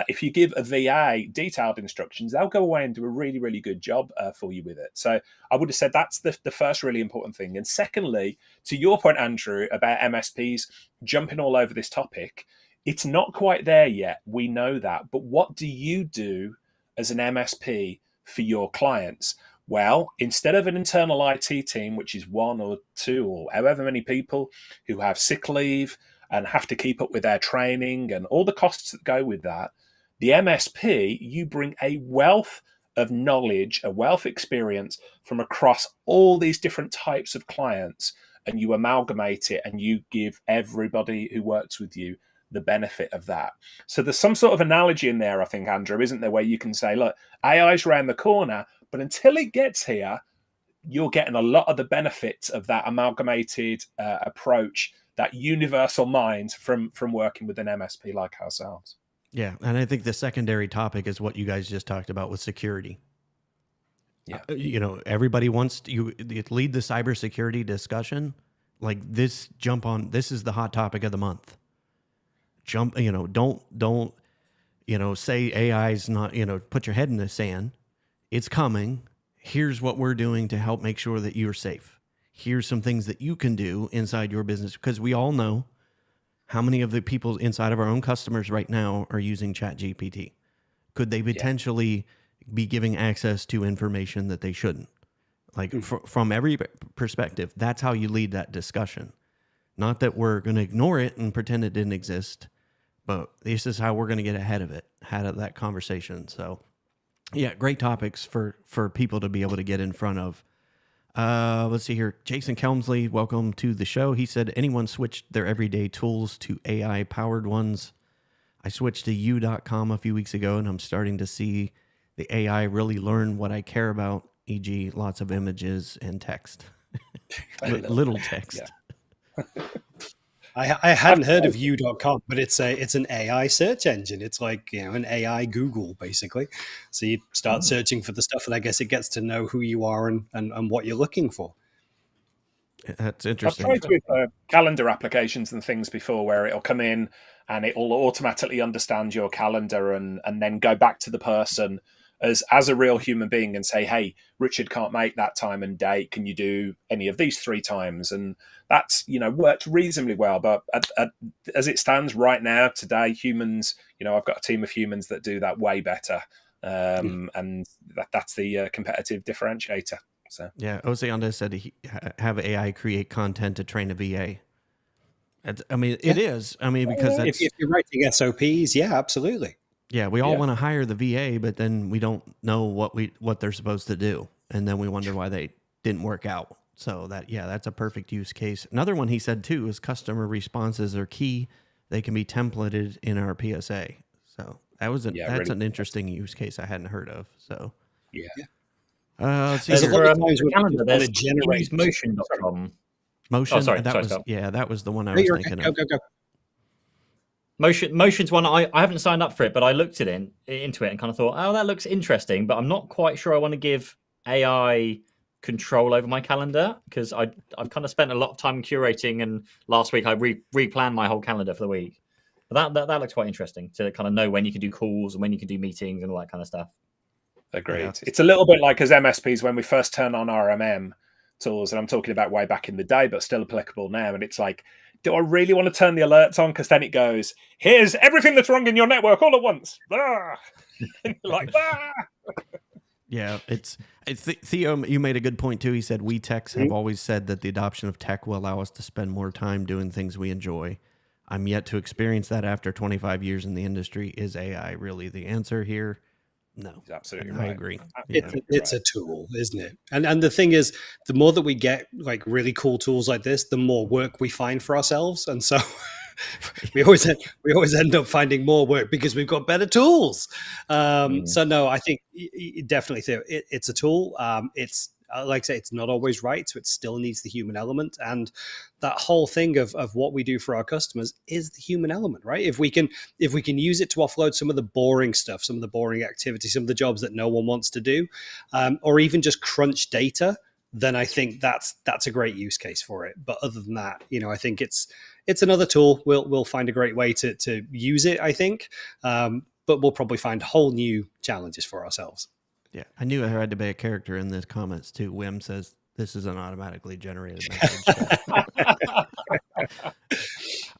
If you give a VA detailed instructions, they'll go away and do a really, really good job for you with it. So I would have said that's the first really important thing. And secondly, to your point, Andrew, about MSPs jumping all over this topic, it's not quite there yet. We know that. But what do you do as an MSP for your clients? Well, instead of an internal IT team, which is one or two or however many people who have sick leave and have to keep up with their training and all the costs that go with that, the MSP, you bring a wealth of knowledge, a wealth of experience from across all these different types of clients, and you amalgamate it and you give everybody who works with you the benefit of that. So there's some sort of analogy in there, I think, Andrew, isn't there, where you can say, look, AI's around the corner, but until it gets here, you're getting a lot of the benefits of that amalgamated approach, that universal mind from working with an MSP like ourselves. Yeah, and I think the secondary topic is what you guys just talked about with security. Yeah, everybody wants to lead the cybersecurity discussion. Like this, jump on. This is the hot topic of the month. Don't say AI's not. Put your head in the sand. It's coming. Here's what we're doing to help make sure that you're safe. Here's some things that you can do inside your business, because we all know how many of the people inside of our own customers right now are using ChatGPT. Could they potentially be giving access to information that they shouldn't? Like from every perspective, that's how you lead that discussion. Not that we're going to ignore it and pretend it didn't exist, but this is how we're going to get ahead of that conversation. So yeah, great topics for people to be able to get in front of. Let's see here. Jason Kelmsley, welcome to the show. He said, anyone switched their everyday tools to AI-powered ones? I switched to you.com a few weeks ago, and I'm starting to see the AI really learn what I care about, e.g. lots of images and text. Little text. Yeah. I hadn't heard of you.com, but it's an AI search engine. It's like, an AI Google, basically. So you start searching for the stuff, and I guess it gets to know who you are and what you're looking for. That's interesting. I've tried with calendar applications and things before, where it'll come in and it'll automatically understand your calendar and then go back to the person as a real human being and say, hey, Richard can't make that time and date. Can you do any of these 3 times? And that's, worked reasonably well. But as it stands right now, today, humans, I've got a team of humans that do that way better. And that's the competitive differentiator. So yeah, Oseanda said have AI create content to train a VA. It is. Because that's, if you're writing SOPs, yeah, absolutely. Yeah, we all want to hire the VA, but then we don't know what they're supposed to do, and then we wonder why they didn't work out. So that's a perfect use case. Another one he said too is customer responses are key. They can be templated in our PSA. So that's an interesting use case I hadn't heard of. So yeah. Let's see There's here. a lot of times when calendar, people want to generate motion.com. Motion. Oh, sorry, that was the one I was thinking of. Go. Motion's one I haven't signed up for it, but I looked into it and kind of thought, oh, that looks interesting, but I'm not quite sure I want to give AI control over my calendar, because I've kind of spent a lot of time curating, and last week I replanned my whole calendar for the week. But that looks quite interesting to kind of know when you can do calls and when you can do meetings and all that kind of stuff. Agreed. Yeah. It's a little bit like as MSPs when we first turn on RMM tools, and I'm talking about way back in the day, but still applicable now. And it's like, do I really want to turn the alerts on? Because then it goes, here's everything that's wrong in your network all at once. Ah! Like, ah! Yeah, it's Theo, you made a good point too. He said, we techs have always said that the adoption of tech will allow us to spend more time doing things we enjoy. I'm yet to experience that after 25 years in the industry. Is AI really the answer here? No. He's absolutely I right. agree. It's a tool, isn't it? And the thing is, the more that we get like really cool tools like this, the more work we find for ourselves. And so we always end up finding more work because we've got better tools. So no, I think definitely it's a tool. It's like I say, it's not always right, so it still needs the human element. And that whole thing of what we do for our customers is the human element, right? If we can use it to offload some of the boring stuff, some of the boring activity, some of the jobs that no one wants to do, or even just crunch data, then I think that's a great use case for it. But other than that, I think it's another tool. We'll find a great way to use it, I think, but we'll probably find whole new challenges for ourselves. Yeah, I knew I had to be a character in the comments too. Wim says this is an automatically generated message.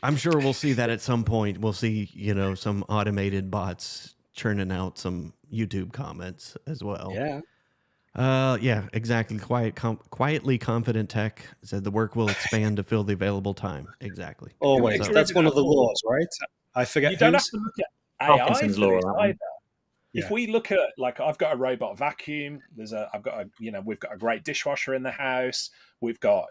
I'm sure we'll see that at some point. We'll see, some automated bots churning out some YouTube comments as well. Yeah. Yeah, exactly. Quietly confident tech said the work will expand to fill the available time. Exactly. Always. That's one of the laws, right? I forget. You don't have to look at AI Parkinson's for law this on that one. either. If we look at, like, I've got a robot vacuum. We've got a great dishwasher in the house. We've got,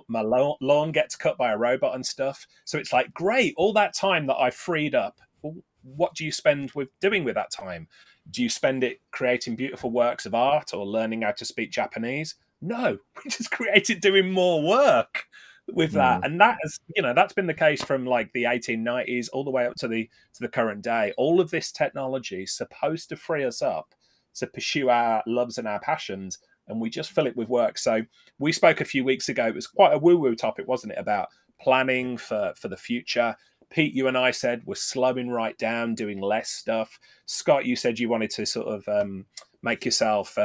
my lawn gets cut by a robot and stuff. So it's like, great, all that time that I freed up. Well, what do you spend doing with that time? Do you spend it creating beautiful works of art or learning how to speak Japanese? No, we just created doing more work with that. And that has, that's been the case from like the 1890s all the way up to the current day. All of this technology is supposed to free us up to pursue our loves and our passions, and we just fill it with work. So we spoke a few weeks ago. It was quite a woo-woo topic, wasn't it, about planning for the future. Pete, you and I said we're slowing right down, doing less stuff. Scott, you said you wanted to sort of make yourself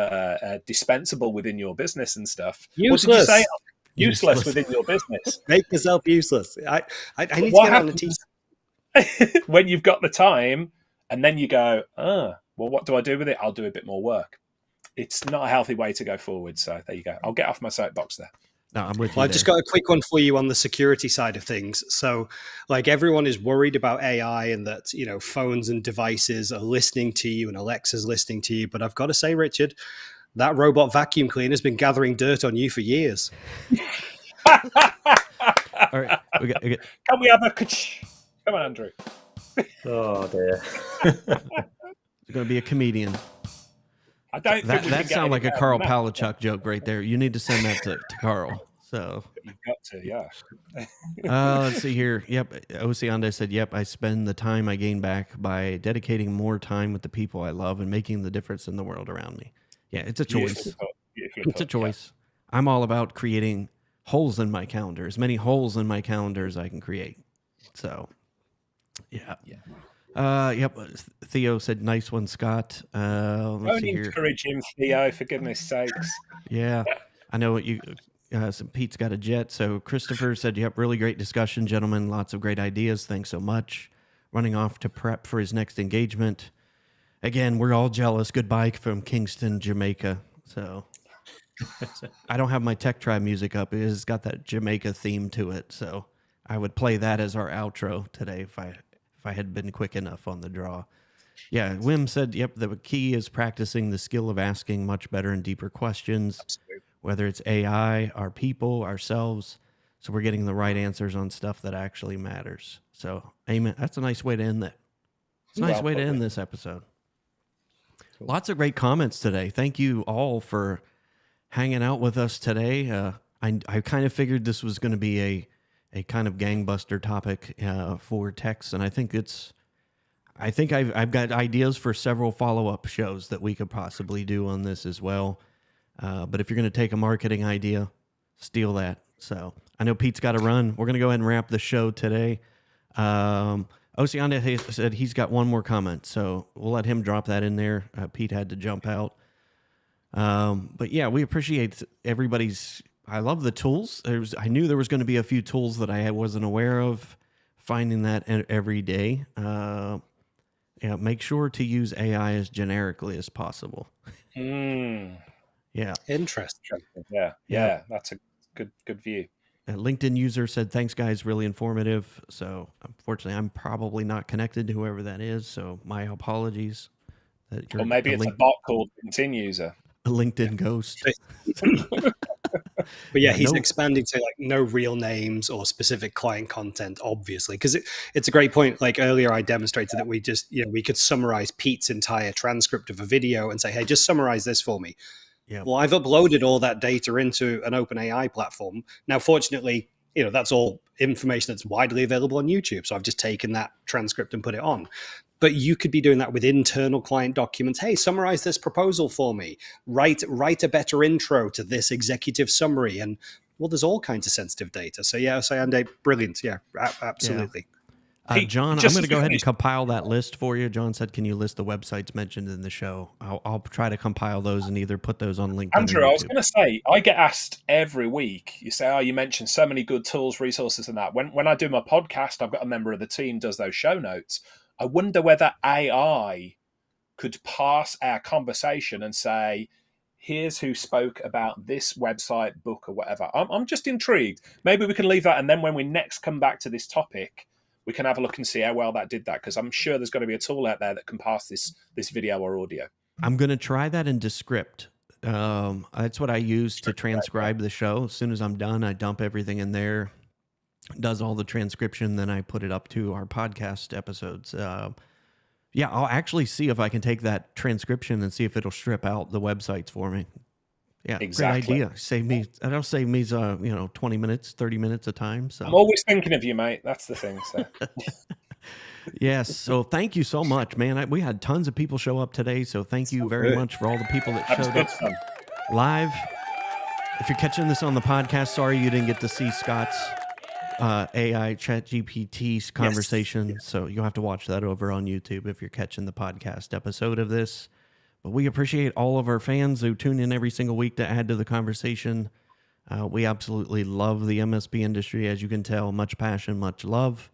dispensable within your business and stuff. Useless. What did you say? Useless within your business. Make yourself useless. I need to get on the team. When you've got the time, and then you go, well, what do I do with it? I'll do a bit more work. It's not a healthy way to go forward. So there you go. I'll get off my soapbox there. No, I'm with you. Well, I've just got a quick one for you on the security side of things. So, like, everyone is worried about AI and that, phones and devices are listening to you and Alexa's listening to you. But I've got to say, Richard, that robot vacuum cleaner has been gathering dirt on you for years. All right. Can we have a... Come on, Andrew. Oh, dear. You're going to be a comedian. I don't think that sounds like a Carl Palachuk joke right there. You need to send that to Carl. So you've got to, yeah. Let's see here. Yep, Oceanda said, "Yep, I spend the time I gain back by dedicating more time with the people I love and making the difference in the world around me." Yeah, it's a choice. It's a choice. Yeah. I'm all about creating holes in my calendar, as many holes in my calendar as I can create. So, yeah. Yep. Theo said, "Nice one, Scott." Don't encourage him, Theo, for goodness sakes. Yeah, I know what you. Pete's got a jet. So Christopher said, "Yep, really great discussion, gentlemen. Lots of great ideas. Thanks so much." Running off to prep for his next engagement. Again, we're all jealous. Goodbye from Kingston, Jamaica. So I don't have my Tech Tribe music up. It's got that Jamaica theme to it. So I would play that as our outro today if I had been quick enough on the draw. Yeah, Wim said, "Yep, the key is practicing the skill of asking much better and deeper questions." Absolutely. Whether it's AI, our people, ourselves. So we're getting the right answers on stuff that actually matters. So, amen. That's a nice way to end that. It's a nice way to end this episode. Cool. Lots of great comments today. Thank you all for hanging out with us today. I kind of figured this was going to be a kind of gangbuster topic for techs, and I think I've got ideas for several follow-up shows that we could possibly do on this as well. But if you're going to take a marketing idea, steal that. So I know Pete's got to run. We're going to go ahead and wrap the show today. Oceana said he's got one more comment, so we'll let him drop that in there. Pete had to jump out. But yeah, we appreciate everybody's. I love the tools. I knew there was going to be a few tools that I wasn't aware of. Finding that every day. Make sure to use AI as generically as possible. Yeah. Interesting. Yeah. That's a good view. A LinkedIn user said, "Thanks, guys. Really informative." So, unfortunately, I'm probably not connected to whoever that is. So, my apologies. Or maybe it's a bot called LinkedIn user. A LinkedIn ghost. But yeah, Yeah, he's no, expanding to like no real names or specific client content, obviously, because it's a great point. Like earlier, I demonstrated that we just, we could summarize Pete's entire transcript of a video and say, hey, just summarize this for me. yeah, Well, I've uploaded all that data into an open AI platform. Now, fortunately, that's all information that's widely available on YouTube. So I've just taken that transcript and put it on. But you could be doing that with internal client documents. Hey, summarize this proposal for me. Write a better intro to this executive summary. And well, there's all kinds of sensitive data. So yeah, Sayande, brilliant. Yeah, yeah. absolutely. Pete, John, I'm just going to as we go ahead and finish, compile that list for you. John said, can you list the websites mentioned in the show? I'll try to compile those and either put those on LinkedIn Andrew, or I was YouTube. going to say, I get asked every week. You say, "Oh, you mentioned so many good tools, resources, and that." When I do my podcast, I've got a member of the team does those show notes. I wonder whether AI could parse our conversation and say, "Here's who spoke about this website, book, or whatever." I'm just intrigued. Maybe we can leave that, and then when we next come back to this topic, we can have a look and see how well that did that. Because I'm sure there's got to be a tool out there that can parse this video or audio. I'm going to try that in Descript. That's what I use to transcribe the show. As soon as I'm done, I dump everything in there, does all the transcription, then I put it up to our podcast episodes. Yeah, I'll actually see if I can take that transcription and see if it'll strip out the websites for me. Yeah, Exactly. great idea. That'll save me, 20 minutes, 30 minutes of time. So I'm always thinking of you, mate. That's the thing. So yes. So thank you so much, man. We had tons of people show up today. So thank you very good. much for all the people that that was showed good up fun. live. If you're catching this on the podcast, sorry you didn't get to see Scott's AI chat GPT conversation. Yes. So you'll have to watch that over on YouTube if you're catching the podcast episode of this. But we appreciate all of our fans who tune in every single week to add to the conversation. We absolutely love the MSP industry, as you can tell. Much passion, much love.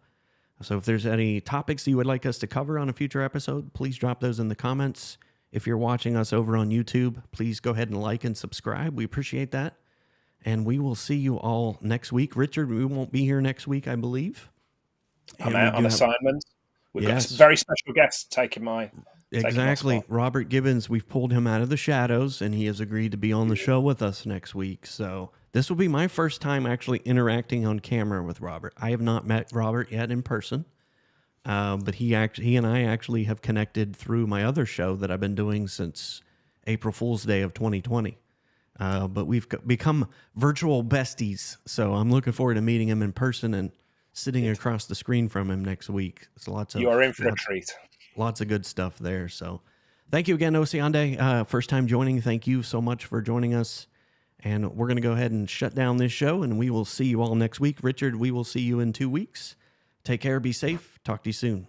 So if there's any topics you would like us to cover on a future episode, please drop those in the comments. If you're watching us over on YouTube, please go ahead and like and subscribe. We appreciate that. And we will see you all next week. Richard, we won't be here next week, I believe. I'm And we out on do have- assignment. We've got Yes. a very special guest taking my Exactly. spot. Robert Gibbons, we've pulled him out of the shadows and he has agreed to be on the show with us next week. So this will be my first time actually interacting on camera with Robert. I have not met Robert yet in person, but he and I actually have connected through my other show that I've been doing since April Fool's Day of 2020. But we've become virtual besties. So I'm looking forward to meeting him in person and sitting across the screen from him next week. It's You are in for a treat. Lots of good stuff there. So thank you again, Osiande. First time joining. Thank you so much for joining us. And we're going to go ahead and shut down this show, and we will see you all next week. Richard, we will see you in 2 weeks. Take care. Be safe. Talk to you soon.